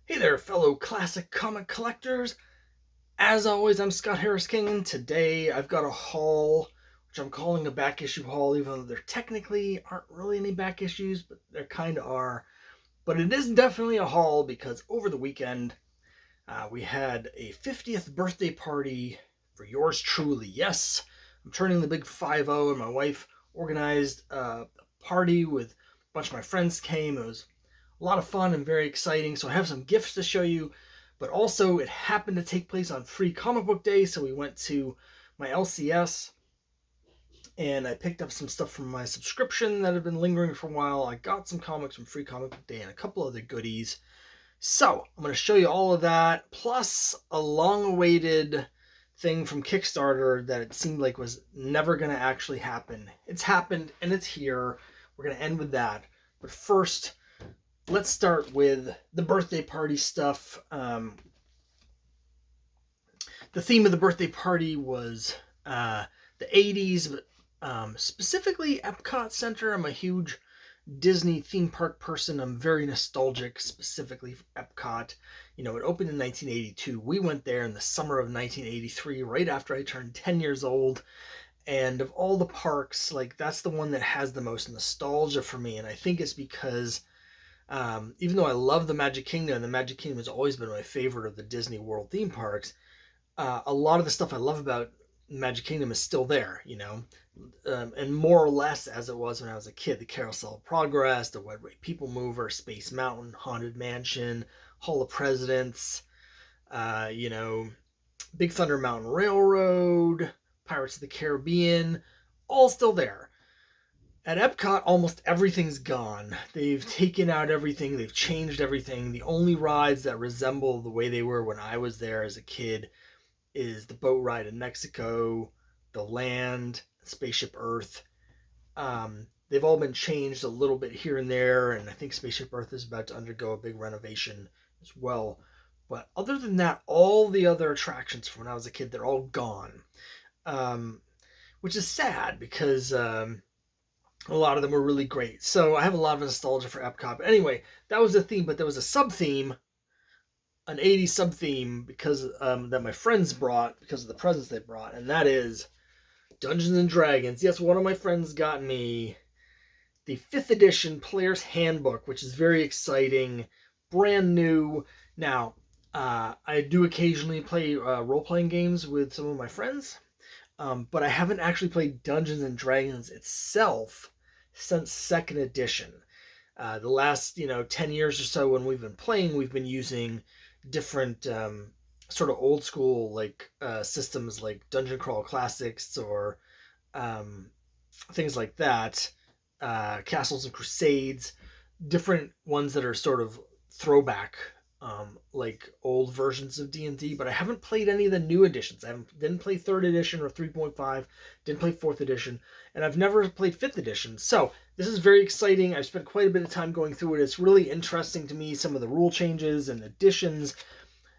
Hey there, fellow classic comic collectors. As always, I'm Scott Harris King, and today I've got a haul, which I'm calling a back issue haul, even though there technically aren't really any back issues, but there kind of are. But it is definitely a haul because over the weekend, we had a 50th birthday party for yours truly. Yes, I'm turning the big 5-0, and my wife organized a party with a bunch of my friends came. It was a lot of fun and very exciting. So I have some gifts to show you, but also it happened to take place on Free Comic Book Day, so we went to my LCS and I picked up some stuff from my subscription that had been lingering for a while. I got some comics from Free Comic Book Day and a couple other goodies. So I'm going to show you all of that, plus a long-awaited thing from Kickstarter that it seemed like was never going to actually happen. It's happened and it's here. We're going to end with that. But first, let's start with the birthday party stuff. The theme of the birthday party was the 80s, but specifically Epcot Center. I'm a huge Disney theme park person. I'm very nostalgic, specifically for Epcot. You know, it opened in 1982. We went there in the summer of 1983, right after I turned 10 years old. And of all the parks, like, that's the one that has the most nostalgia for me. And I think it's because even though I love the Magic Kingdom, and the Magic Kingdom has always been my favorite of the Disney World theme parks, a lot of the stuff I love about Magic Kingdom is still there, you know, and more or less as it was when I was a kid. The Carousel of Progress, the Wet Ray People Mover, Space Mountain, Haunted Mansion, Hall of Presidents, you know, Big Thunder Mountain Railroad, Pirates of the Caribbean, all still there. At Epcot, almost everything's gone. They've taken out everything, they've changed everything. The only rides that resemble the way they were when I was there as a kid is the boat ride in Mexico, the land, Spaceship Earth. They've all been changed a little bit here and there, and I think Spaceship Earth is about to undergo a big renovation as well. But other than that, all the other attractions from when I was a kid, they're all gone. Um, which is sad because a lot of them were really great. So I have a lot of nostalgia for Epcot. But anyway, that was the theme, but there was a sub theme, an 80s sub theme, because that my friends brought because of the presents they brought, and that is Dungeons and Dragons. Yes, one of my friends got me the 5th edition Player's Handbook, which is very exciting, brand new. Now, I do occasionally play role playing games with some of my friends, but I haven't actually played Dungeons and Dragons itself since 2nd edition. The last 10 years or so when we've been playing, we've been using different sort of old school like systems like Dungeon Crawl Classics or um, things like that, Castles and Crusades, different ones that are sort of throwback, like old versions of D&D. But I haven't played any of the new editions. Didn't play 3rd edition or 3.5, didn't play 4th edition, and I've never played 5th edition. So this is very exciting. I've spent quite a bit of time going through it. It's really interesting to me, some of the rule changes and additions.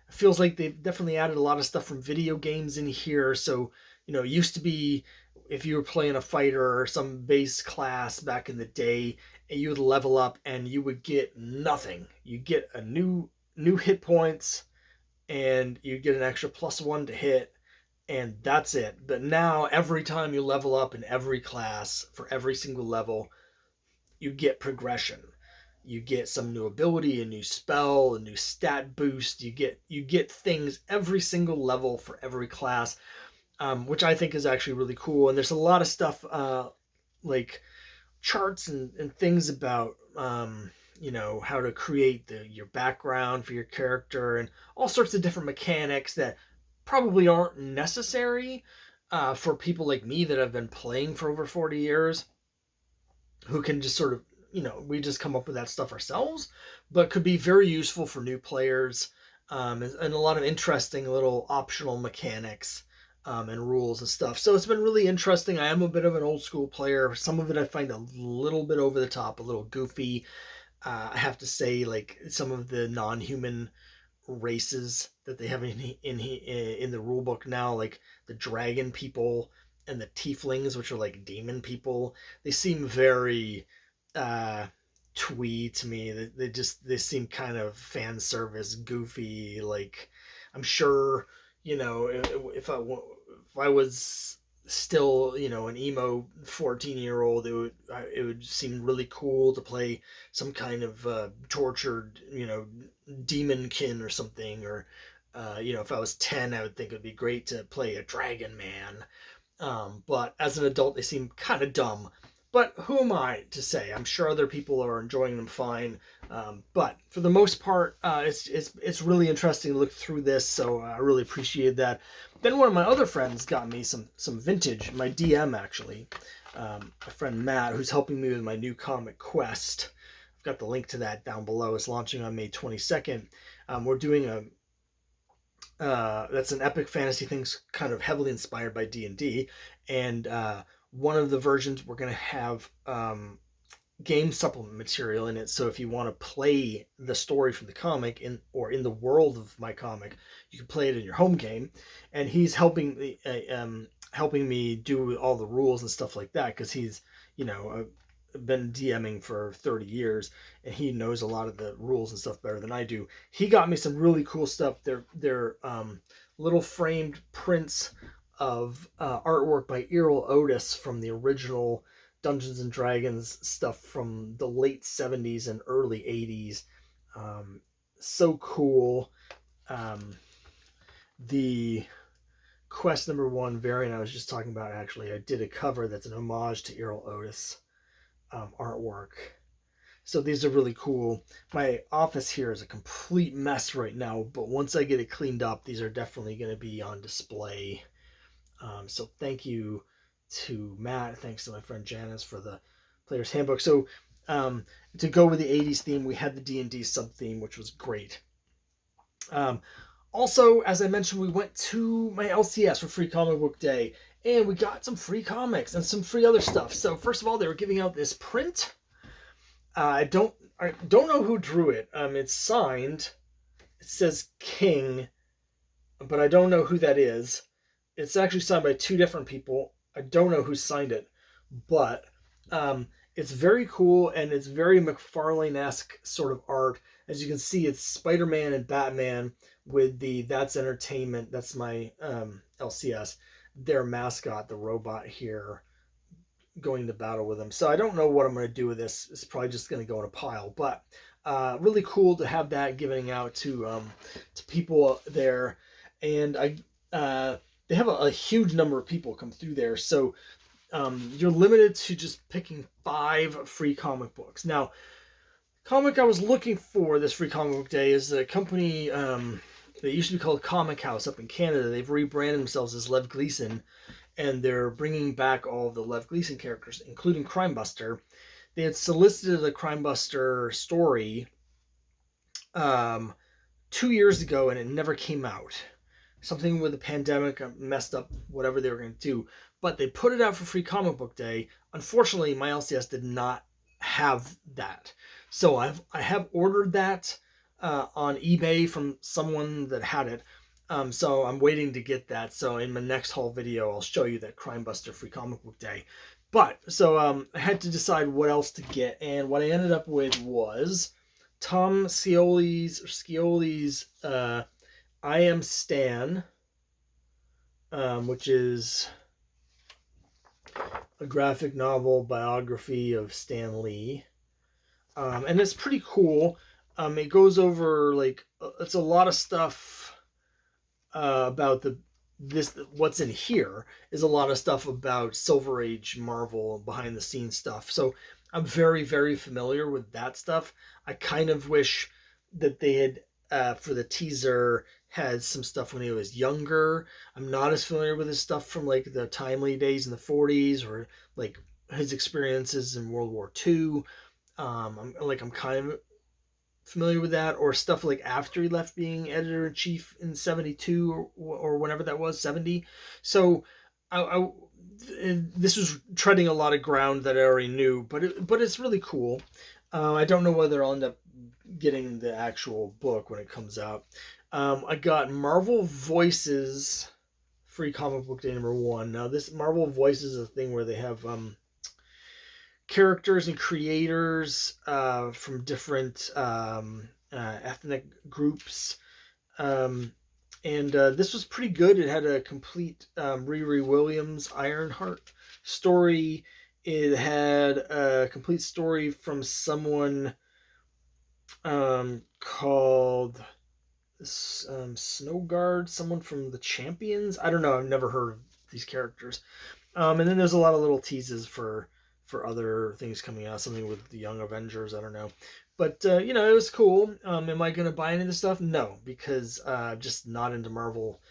It feels like they've definitely added a lot of stuff from video games in here. So, it used to be if you were playing a fighter or some base class back in the day, and you would level up and you would get nothing. You get a new hit points, and you get an extra +1 to hit, and that's it. But now every time you level up in every class for every single level, you get progression. You get some new ability, a new spell, a new stat boost. You get things every single level for every class, which I think is actually really cool. And there's a lot of stuff like charts and things about how to create your background for your character and all sorts of different mechanics that probably aren't necessary for people like me that have been playing for over 40 years, who can just sort of, we just come up with that stuff ourselves, but could be very useful for new players, and a lot of interesting little optional mechanics and rules and stuff. So it's been really interesting. I am a bit of an old school player. Some of it I find a little bit over the top, a little goofy. I have to say, like some of the non-human races that they have in the rule book now, like the dragon people and the tieflings, which are like demon people. They seem very uh, twee to me. They seem kind of fan service, goofy. Like, I'm sure, you know, if I was still, you know, an emo 14-year-old, it would seem really cool to play some kind of tortured, you know, demonkin or something. Or you know, if I was 10, I would think it would be great to play a Dragon Man. But as an adult, they seem kind of dumb. But who am I to say? I'm sure other people are enjoying them fine. But for the most part, it's really interesting to look through this. So I really appreciated that. Then one of my other friends got me some vintage, my DM actually, my friend Matt, who's helping me with my new comic quest. I've got the link to that down below. It's launching on May 22nd. We're doing that's an epic fantasy thing, kind of heavily inspired by D&D, and one of the versions we're going to have game supplement material in it. So if you want to play the story from the comic in the world of my comic, you can play it in your home game. And he's helping me do all the rules and stuff like that, because he's, you know, been DMing for 30 years and he knows a lot of the rules and stuff better than I do. He got me some really cool stuff. They're little framed prints of artwork by Errol Otis from the original Dungeons and Dragons stuff from the late 70s and early 80s. So cool. The quest number 1 variant I was just talking about, actually, I did a cover that's an homage to Errol Otis artwork. So these are really cool. My office here is a complete mess right now, but once I get it cleaned up, these are definitely going to be on display. So thank you to Matt. Thanks to my friend Janice for the Player's Handbook. So to go with the 80s theme, we had the D&D sub-theme, which was great. Also, as I mentioned, we went to my LCS for Free Comic Book Day, and we got some free comics and some free other stuff. So first of all, they were giving out this print. I don't know who drew it. It's signed. It says King, but I don't know who that is. It's actually signed by 2 different people. I don't know who signed it, but it's very cool, and it's very McFarlane-esque sort of art. As you can see, it's Spider-Man and Batman with the That's Entertainment, that's my LCS, their mascot, the robot here, going to battle with them. So I don't know what I'm going to do with this. It's probably just going to go in a pile, but really cool to have that giving out to people there. And they have a huge number of people come through there. So you're limited to just picking 5 free comic books. Now, comic I was looking for this Free Comic Book Day is a company, they used to be called Comic House up in Canada. They've rebranded themselves as Lev Gleason, and they're bringing back all of the Lev Gleason characters, including Crime Buster. They had solicited a Crime Buster story 2 years ago, and it never came out. Something with the pandemic messed up whatever they were going to do. But they put it out for Free Comic Book Day. Unfortunately, my LCS did not have that. So I have ordered that on eBay from someone that had it. So I'm waiting to get that. So in my next haul video, I'll show you that Crime Buster Free Comic Book Day. But, so I had to decide what else to get. And what I ended up with was Tom Scioli's I Am Stan, which is a graphic novel biography of Stan Lee. And it's pretty cool. It goes over, like, it's a lot of stuff about what's in here is a lot of stuff about Silver Age Marvel behind the scenes stuff. So I'm very, very familiar with that stuff. I kind of wish that they had, for the teaser, had some stuff when he was younger. I'm not as familiar with his stuff from, like, the Timely days in the 40s, or like his experiences in World War II. I'm kind of familiar with that, or stuff like after he left being editor-in-chief in 72 or whenever that was, 70. So this was treading a lot of ground that I already knew, but it's really cool. I don't know whether I'll end up getting the actual book when it comes out. I got Marvel Voices Free Comic Book Day number 1. Now, this Marvel Voices is a thing where they have characters and creators from different ethnic groups. And this was pretty good. It had a complete Riri Williams Ironheart story. It had a complete story from someone called Snowguard, someone from the Champions. I don't know. I've never heard of these characters. And then there's a lot of little teases for other things coming out, something with the Young Avengers. I don't know. But, it was cool. Am I going to buy any of this stuff? No, because just not into Marvel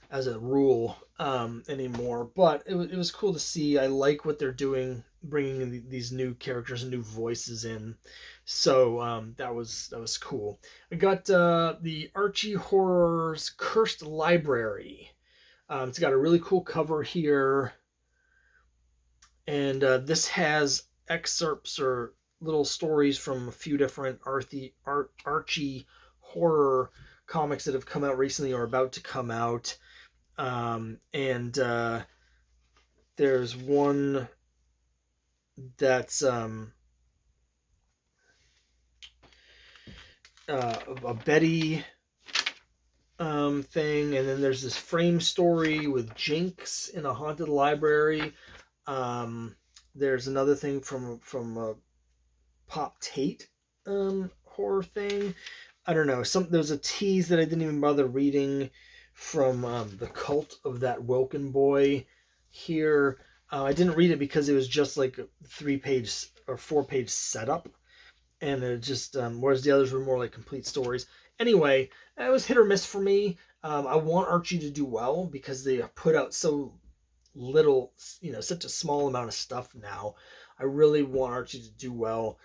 as a rule anymore. But it was cool to see. I like what they're doing, bringing these new characters and new voices in. So that was cool. I got the Archie Horrors Cursed Library. It's got a really cool cover here. And this has excerpts or little stories from a few different Archie horror comics that have come out recently or about to come out. And there's one that's a Betty thing, and then there's this frame story with Jinx in a haunted library. There's another thing from a Pop Tate horror thing. I don't know. There's a tease that I didn't even bother reading from the Cult of That Woken Boy here. I didn't read it because it was just like a 3-page or 4-page setup, and it just whereas the others were more like complete stories. Anyway, it was hit or miss for me. I want Archie to do well because they put out so little, such a small amount of stuff now. I really want Archie to do well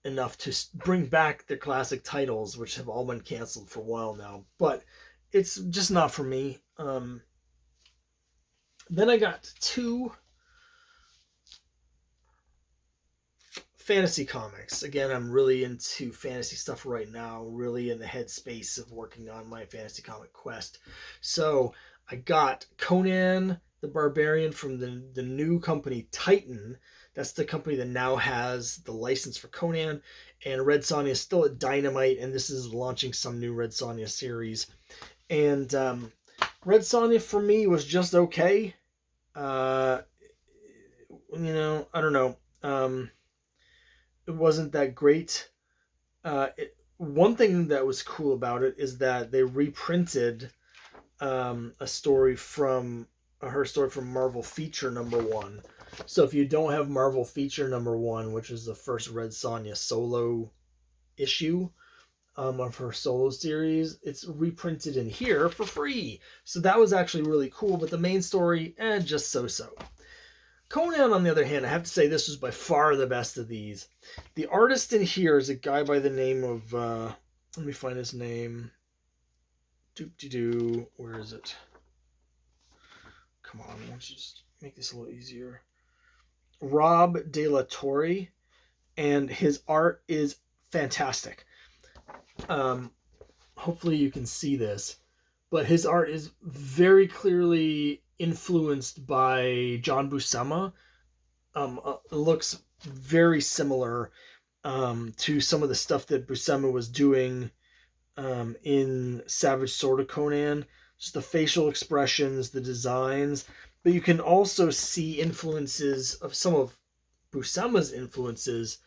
enough to bring back their classic titles, which have all been canceled for a while now. But it's just not for me. Then I got 2 fantasy comics. Again, I'm really into fantasy stuff right now, really in the headspace of working on my fantasy comic quest. So I got Conan the Barbarian from the new company Titan. That's the company that now has the license for Conan. And Red Sonja is still at Dynamite, and this is launching some new Red Sonja series. And Red Sonja for me was just okay. I don't know. It wasn't that great. One thing that was cool about it is that they reprinted a story from her story from Marvel Feature #1. So if you don't have Marvel Feature #1, which is the first Red Sonja solo issue of her solo series, it's reprinted in here for free. So that was actually really cool, but the main story, just so-so. Conan, on the other hand, I have to say this was by far the best of these. The artist in here is a guy by the name of, let me find his name. Doop-de-doo, where is it? Come on, why don't you just make this a little easier? Rob De La Torre, and his art is fantastic. Hopefully you can see this, but his art is very clearly influenced by John Buscema. It looks very similar to some of the stuff that Buscema was doing in Savage Sword of Conan. Just the facial expressions, the designs, but you can also see influences of some of Buscema's influences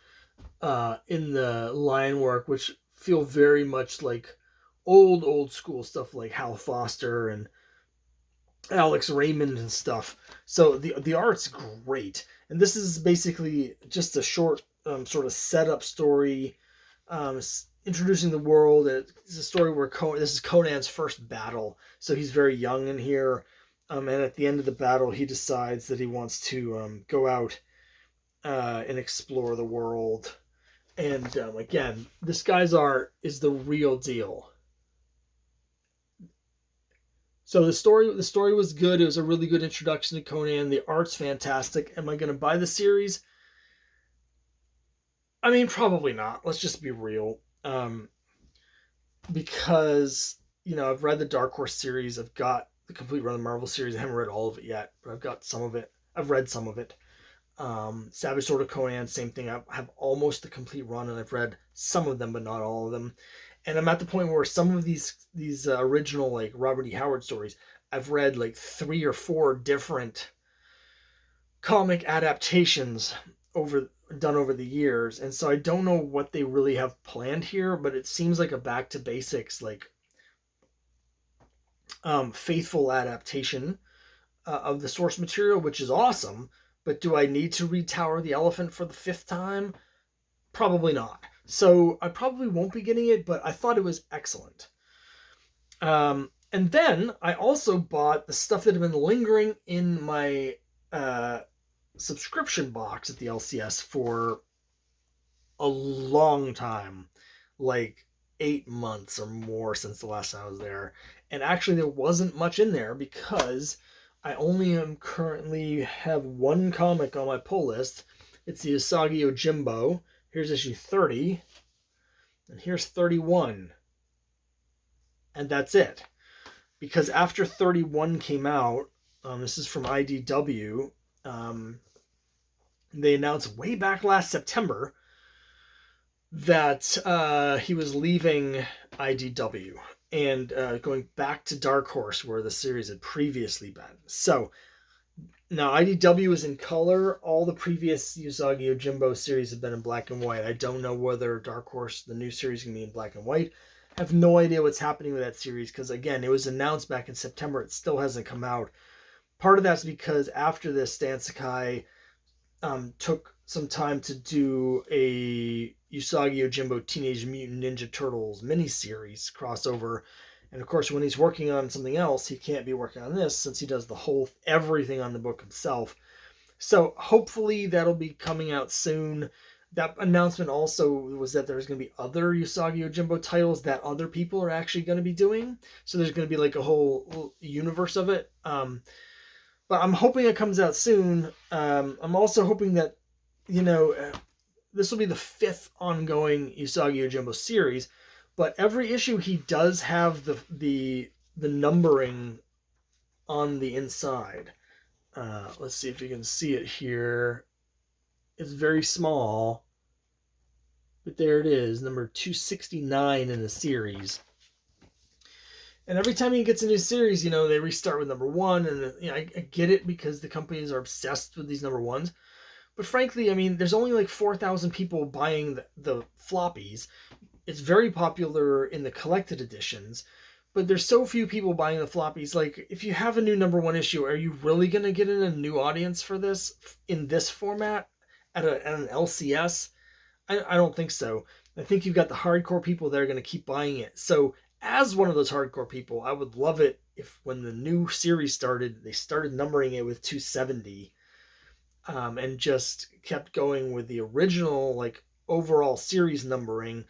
in the line work, which feel very much like old school stuff like Hal Foster and Alex Raymond and stuff. So the art's great, and this is basically just a short sort of setup story, introducing the world. It's a story where this is Conan's first battle, so he's very young in here, and at the end of the battle, he decides that he wants to go out and explore the world. And again, this guy's art is the real deal. So the story was good. It was a really good introduction to Conan. The art's fantastic. Am I going to buy the series? I mean, probably not. Let's just be real. Because, I've read the Dark Horse series. I've got the complete run of the Marvel series. I haven't read all of it yet, but I've got some of it. I've read some of it. Savage Sword of Conan, same thing. I have almost the complete run, and I've read some of them, but not all of them. And I'm at the point where some of these original like Robert E. Howard stories, I've read like 3 or 4 different comic adaptations done over the years, and so I don't know what they really have planned here, but it seems like a back to basics, like faithful adaptation of the source material, which is awesome. But do I need to read Tower of the Elephant for the 5th time? Probably not. So I probably won't be getting it, but I thought it was excellent. And then I also bought the stuff that had been lingering in my subscription box at the LCS for a long time, like 8 months or more since the last time I was there. And actually there wasn't much in there because I only currently have 1 comic on my pull list. It's the Usagi Yojimbo. Here's issue 30. And here's 31. And that's it. Because after 31 came out, this is from IDW, they announced way back last September that he was leaving IDW and going back to Dark Horse, where the series had previously been. So now IDW is in color. All the previous Usagi Yojimbo series have been in black and white. I don't know whether Dark Horse, the new series, is going to be in black and white. I have no idea what's happening with that series because, again, it was announced back in September. It still hasn't come out. Part of that's because after this, Stan Sakai took some time to do a Usagi Yojimbo Teenage Mutant Ninja Turtles miniseries crossover. And of course, when he's working on something else, he can't be working on this since he does everything on the book himself. So hopefully that'll be coming out soon. That announcement also was that there's going to be other Usagi Yojimbo titles that other people are actually going to be doing. So there's going to be like a whole universe of it. But I'm hoping it comes out soon. I'm also hoping that, this will be the 5th ongoing Usagi Yojimbo series. But every issue he does have the numbering on the inside. Let's see if you can see it here. It's very small, but there it is, number 269 in the series. And every time he gets a new series, they restart with number 1, and I get it because the companies are obsessed with these number 1s. But frankly, I mean, there's only like 4,000 people buying the floppies. It's very popular in the collected editions, but there's so few people buying the floppies. Like, if you have a new number 1 issue, are you really going to get in a new audience for this in this format at an LCS? I don't think so. I think you've got the hardcore people that are going to keep buying it. So as one of those hardcore people, I would love it if when the new series started, they started numbering it with 270 and just kept going with the original, like, overall series numbering.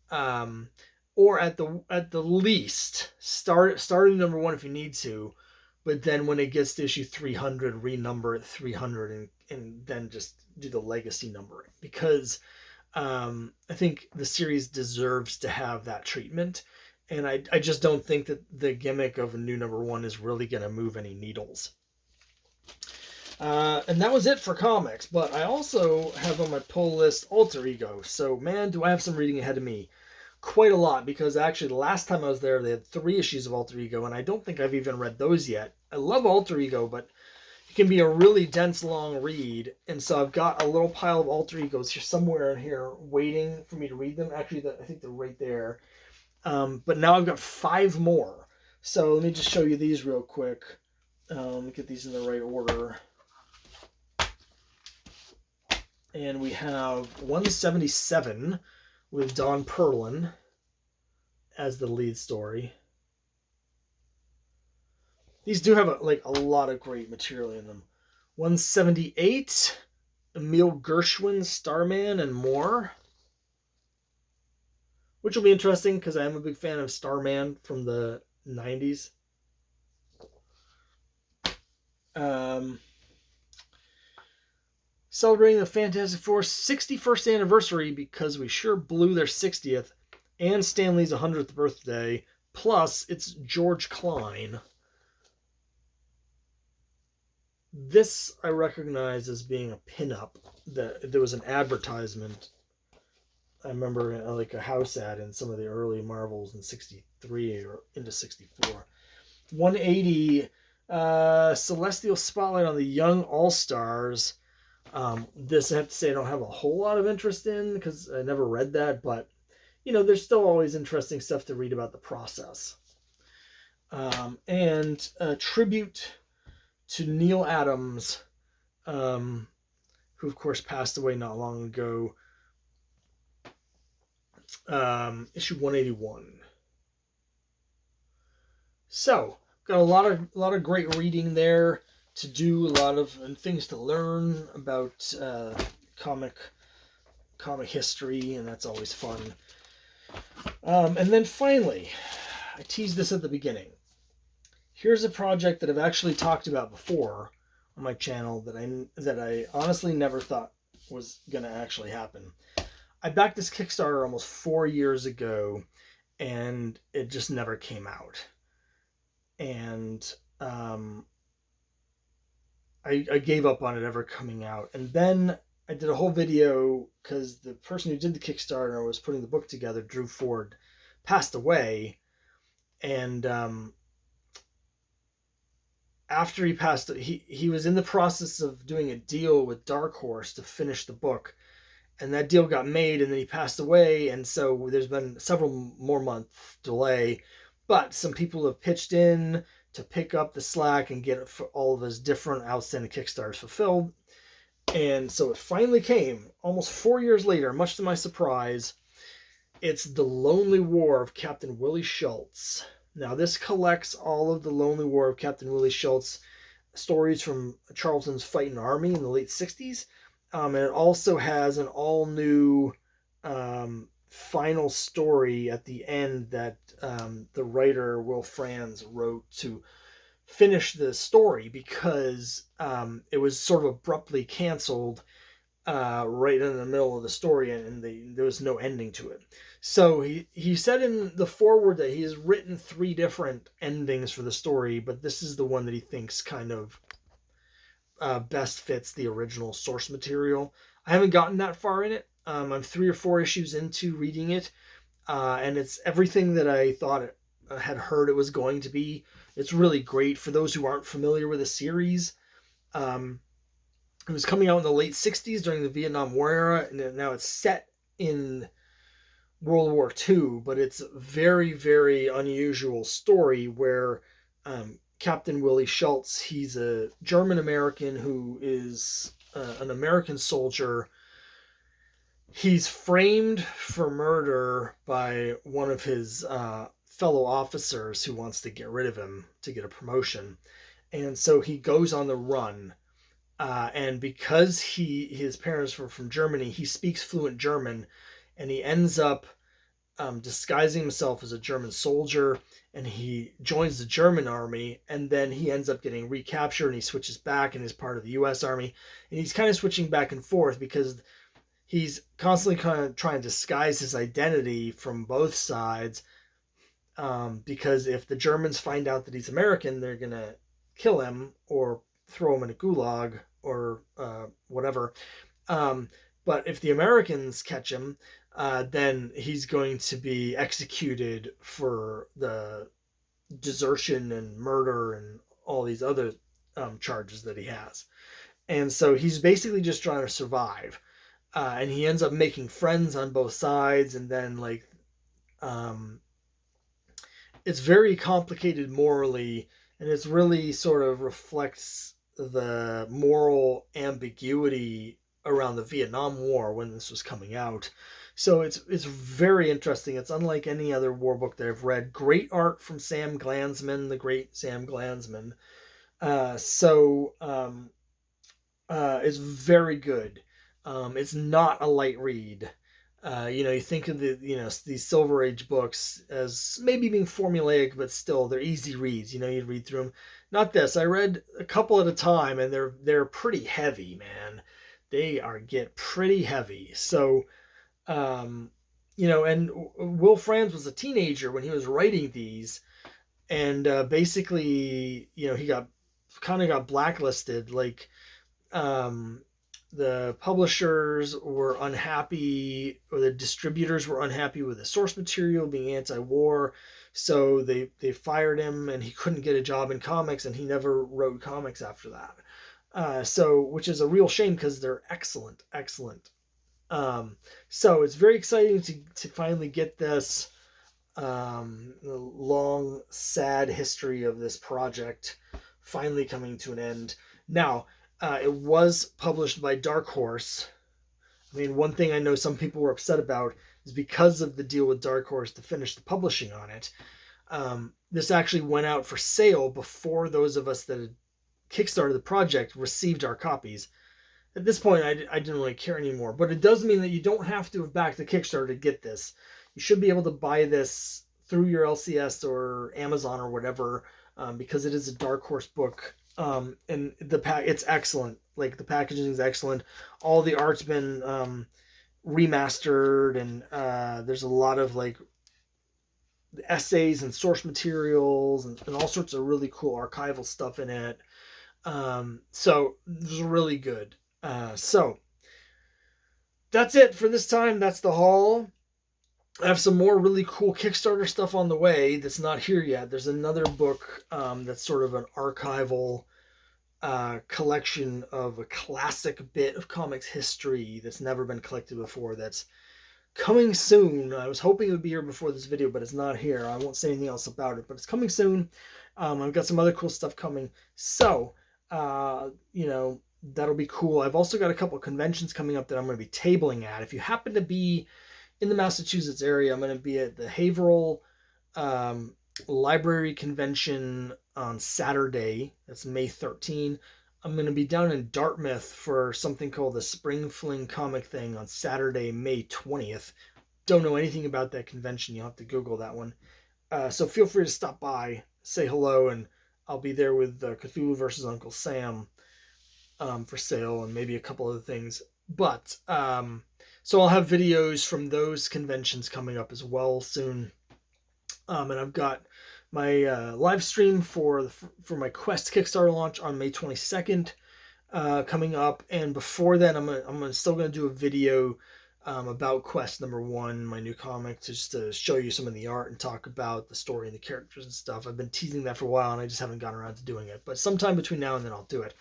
Or at the least, starting number 1 if you need to, but then when it gets to issue 300, renumber it 300 and then just do the legacy numbering. Because I think the series deserves to have that treatment. And I just don't think that the gimmick of a new number 1 is really going to move any needles. And that was it for comics. But I also have on my pull list Alter Ego. So, man, do I have some reading ahead of me. Quite a lot, because actually the last time I was there, they had 3 issues of Alter Ego, and I don't think I've even read those yet. I love Alter Ego, but it can be a really dense, long read. And so I've got a little pile of Alter Egos here somewhere in here waiting for me to read them. Actually, I think they're right there. But now I've got 5 more. So let me just show you these real quick. Get these in the right order. And we have 177 with Don Perlin as the lead story. These do have a lot of great material in them. 178, Emil Gershwin, Starman, and more. Which will be interesting because I am a big fan of Starman from the 90s. Celebrating the Fantastic Four's 61st anniversary because we sure blew their 60th and Stan Lee's 100th birthday. Plus, it's George Klein. This I recognize as being a pinup. That there was an advertisement. I remember like a house ad in some of the early Marvels in '63 or into '64. 180, Celestial Spotlight on the Young All Stars. This I have to say I don't have a whole lot of interest in because I never read that, but there's still always interesting stuff to read about the process. And a tribute to Neil Adams, who of course passed away not long ago. Issue 181. So got a lot of great reading there to do, a lot of things to learn about comic history, and that's always fun. And then finally, I teased this at the beginning. Here's a project that I've actually talked about before on my channel that I honestly never thought was gonna actually happen. I backed this Kickstarter almost 4 years ago, and it just never came out. And I gave up on it ever coming out. And then I did a whole video because the person who did the Kickstarter was putting the book together, Drew Ford, passed away. And after he passed, he was in the process of doing a deal with Dark Horse to finish the book. And that deal got made, and then he passed away. And so there's been several more month delay. But some people have pitched in to pick up the slack and get all of his different outstanding Kickstarters fulfilled. And so it finally came, almost 4 years later, much to my surprise. It's The Lonely War of Captain Willie Schultz. Now, this collects all of the Lonely War of Captain Willie Schultz stories from Charlton's fighting army in the late 60s. And it also has an all-new final story at the end that the writer Will Franz wrote to finish the story because it was sort of abruptly canceled right in the middle of the story, and there was no ending to it. So he said in the foreword that he has written 3 different endings for the story, but this is the one that he thinks kind of best fits the original source material. I haven't gotten that far in it. I'm 3 or 4 issues into reading it, and it's everything that I thought it had heard it was going to be. It's really great for those who aren't familiar with the series. It was coming out in the late 60s during the Vietnam War era, and now it's set in World War II, but it's a very, very unusual story where Captain Willie Schultz, he's a German-American who is an American soldier. He's framed for murder by one of his fellow officers who wants to get rid of him to get a promotion. And so he goes on the run. And because his parents were from Germany, he speaks fluent German, and he ends up disguising himself as a German soldier, and he joins the German army, and then he ends up getting recaptured, and he switches back and is part of the U.S. Army, and he's kind of switching back and forth because he's constantly kind of trying to disguise his identity from both sides, because if the Germans find out that he's American, they're going to kill him or throw him in a gulag or whatever. But if the Americans catch him, then he's going to be executed for the desertion and murder and all these other charges that he has. And so he's basically just trying to survive. And he ends up making friends on both sides, and then it's very complicated morally, and it's really sort of reflects the moral ambiguity around the Vietnam War when this was coming out. So it's very interesting. It's unlike any other war book that I've read. Great art from Sam Glanzman, the great Sam Glanzman. It's very good. It's not a light read. You think of these Silver Age books as maybe being formulaic, but still they're easy reads. You'd read through them. Not this. I read a couple at a time, and they're pretty heavy, man. They get pretty heavy. So, and Will Franz was a teenager when he was writing these, and basically, he got kind of got blacklisted. Like, um, the publishers were unhappy, or the distributors were unhappy with the source material being anti-war, so they fired him, and he couldn't get a job in comics, and he never wrote comics after that. So, which is a real shame because they're excellent, excellent. So it's very exciting to finally get this, the long, sad history of this project finally coming to an end. Now, it was published by Dark Horse. I mean, one thing I know some people were upset about is because of the deal with Dark Horse to finish the publishing on it. This actually went out for sale before those of us that had kickstarted the project received our copies. At this point, I didn't really care anymore. But it does mean that you don't have to have backed the Kickstarter to get this. You should be able to buy this through your LCS or Amazon or whatever, because it is a Dark Horse book. And it's excellent. Like, the packaging is excellent. All the art's been remastered, and there's a lot of like essays and source materials and all sorts of really cool archival stuff in it. So it was really good. So that's it for this time. That's the haul. I have some more really cool Kickstarter stuff on the way that's not here yet. There's another book that's sort of an archival collection of a classic bit of comics history that's never been collected before, that's coming soon. I was hoping it would be here before this video, but it's not here. I won't say anything else about it, but it's coming soon. I've got some other cool stuff coming. So, that'll be cool. I've also got a couple of conventions coming up that I'm going to be tabling at. If you happen to be in the Massachusetts area, I'm going to be at the Haverhill Library Convention on Saturday. That's May 13. I'm going to be down in Dartmouth for something called the Spring Fling Comic Thing on Saturday, May 20th. Don't know anything about that convention. You'll have to Google that one. So feel free to stop by, say hello, and I'll be there with Cthulhu vs. Uncle Sam for sale, and maybe a couple other things. But so I'll have videos from those conventions coming up as well soon. And I've got my live stream for my Quest Kickstarter launch on May 22nd coming up, and before then I'm still going to do a video about Quest #1, my new comic, just to show you some of the art and talk about the story and the characters and stuff. I've been teasing that for a while, and I just haven't gotten around to doing it, but sometime between now and then I'll do it.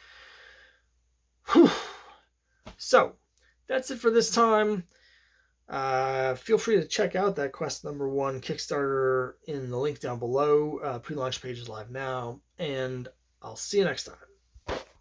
Whew. So that's it for this time. Feel free to check out that Quest #1 Kickstarter in the link down below. Pre-launch page is live now, and I'll see you next time.